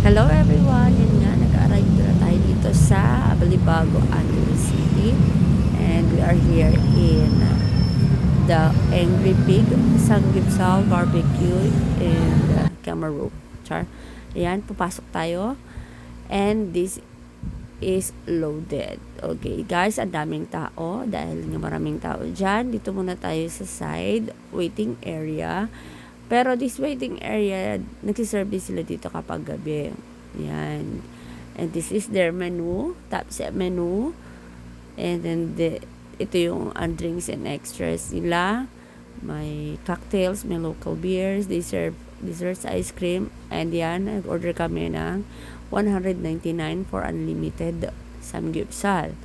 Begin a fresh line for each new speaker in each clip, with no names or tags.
Hello everyone! Yun nga, nag-arrive na tayo dito sa Balibago, Antioquia City. And we are here in the Angry Pig Sanggipsal Barbecue in Cameroon. Char. Ayan, papasok tayo. And this is loaded. Okay guys, ang daming tao. Dahil nga maraming tao dyan, dito muna tayo sa side waiting area. Pero this waiting area, nagsiserve din sila dito kapag gabi. Yan. And this is their menu, top set menu. And then ito yung drinks and extras nila. May cocktails, may local beers, they serve desserts, ice cream. And yan, nag-order kami ng 199 for unlimited samgyeopsal.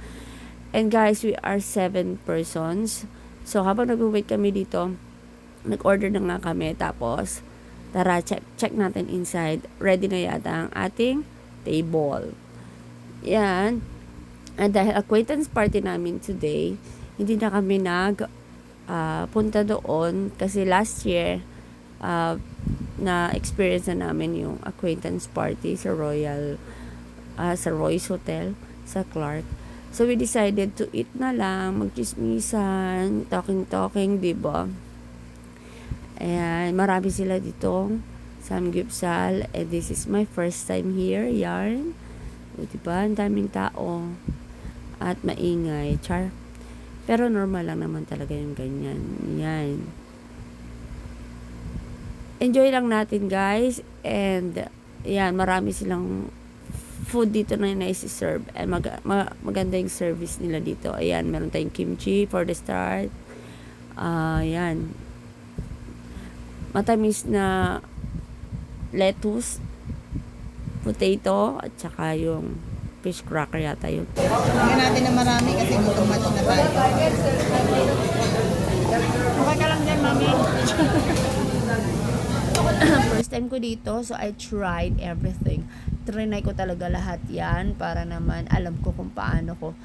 And guys, we are 7 persons. So habang nag-wait kami dito, nag-order na nga kami, tapos tara, check natin inside. Ready na yata ang ating table. Yan. And dahil acquaintance party namin today, hindi na kami punta doon kasi last year na experience na namin yung acquaintance party sa sa Royce Hotel sa Clark. So we decided to eat na lang, magchismisan, talking, diba? Ayan, marami sila ditong samgyeopsal. And this is my first time here. Yarn. O, diba? Ang daming tao. At maingay. Char. Pero normal lang naman talaga yung ganyan. Yan. Enjoy lang natin, guys. And, yan, marami silang food dito na isi-serve. And maganda yung service nila dito. Ayan, meron tayong kimchi for the start. Yan. Matamis na lettuce, potato, at saka yung fish cracker yata yun.
Tingnan natin na marami kasi mutumat na tayo. Okay ka lang dyan, mami.
First time ko dito, so I tried everything. Trinay ko talaga lahat yan para naman alam ko kung paano ko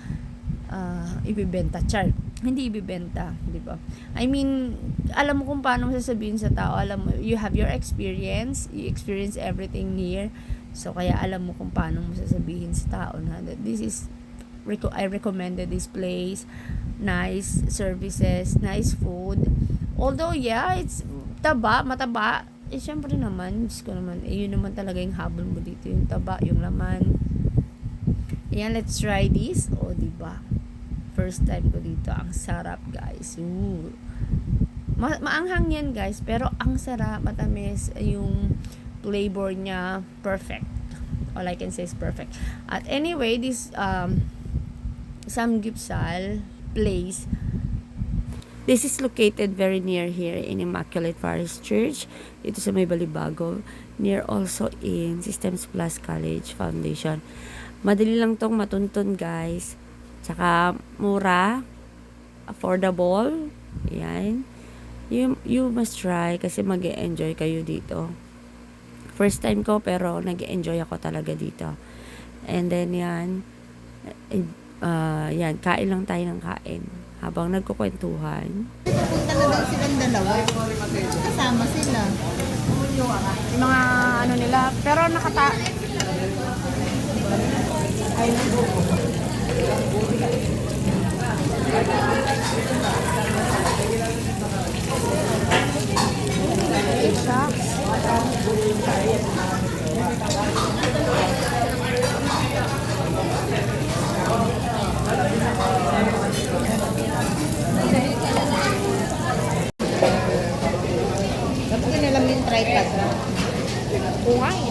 ibibenta. Char. Hindi ibibenta, di ba? I mean, alam mo kung paano mo sasabihin sa tao. Alam mo, you have your experience. You experience everything here. So, kaya alam mo kung paano mo sasabihin sa tao na that this is, I recommended this place. Nice services, nice food. Although, yeah, it's mataba. Syempre naman, Diyos ko naman, yun naman talaga yung habol mo dito. Yung taba, yung laman. Ayan, let's try this. O, diba? First time ko dito. Ang sarap, guys. Ooh. Maanghang yan, guys. Pero ang sarap, matamis. Yung flavor niya, perfect. All I can say is perfect. At anyway, this samgyeopsal place, this is located very near here in Immaculate Forest Church. Ito sa may Balibago. Near also in Systems Plus College Foundation. Madali lang tong matuntun, guys. Tsaka mura, affordable. Yan. You must try kasi mag-e-enjoy kayo dito. First time ko pero nag-e-enjoy ako talaga dito. And then yan, yan, kain lang tayo ng kain habang nagkukwentuhan.
Pupunta na daw silang dalawa. Kasama sila.
Yung mga ano nila, pero
Dapat nilalam yung tripod na.
buhay.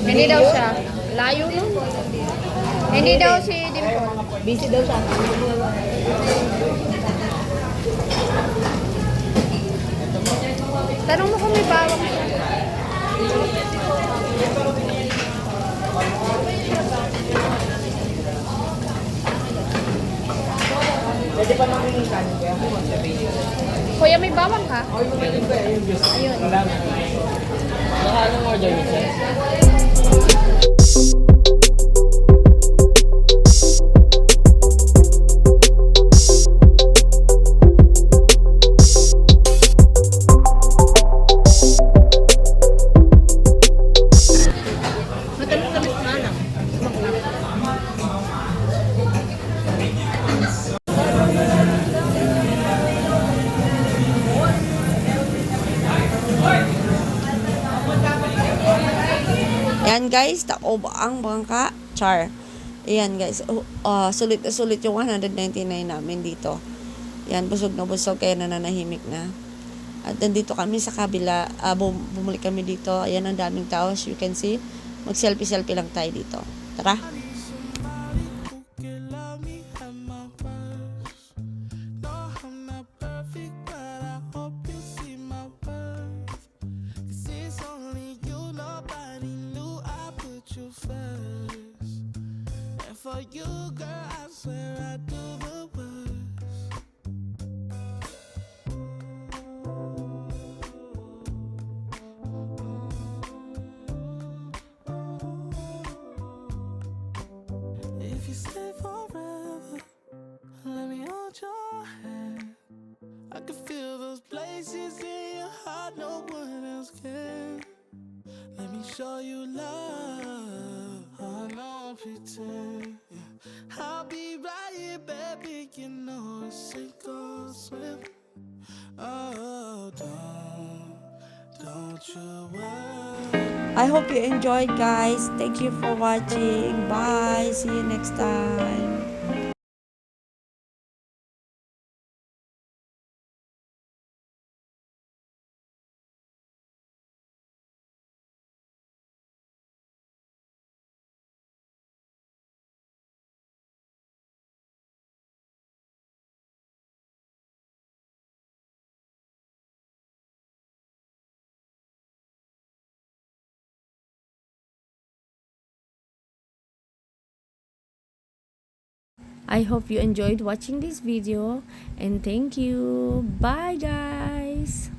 Hindi daw siya. Layo nun. Hindi daw si Dimple.
Busy daw siya.
Tanong mo kung may bawang siya.
Pwede pa makikita niyo.
Kuya, may bawang ka?
Ayun.
Baka anong order niyo, sir?
Yan guys, taob ang bangka. Char. Ayan guys, sulit na sulit yung 199 namin dito. Yan, busog na busog, kaya nananahimik na. At nandito kami sa kabila, bumalik kami dito. Ayan, ang daming tao, as you can see. Mag-selfie-selfie lang tayo dito. Tara!
For you, girl, I swear I do the worst. If you stay forever, let me hold your hand. I can feel those places in your heart no one else can. Let me show you love. I don't pretend. I'll be right here, baby. You know it's sink or swim. Oh, don't you worry.
I hope you enjoyed, guys. Thank you for watching. Bye. See you next time. I hope you enjoyed watching this video, and thank you. Bye guys.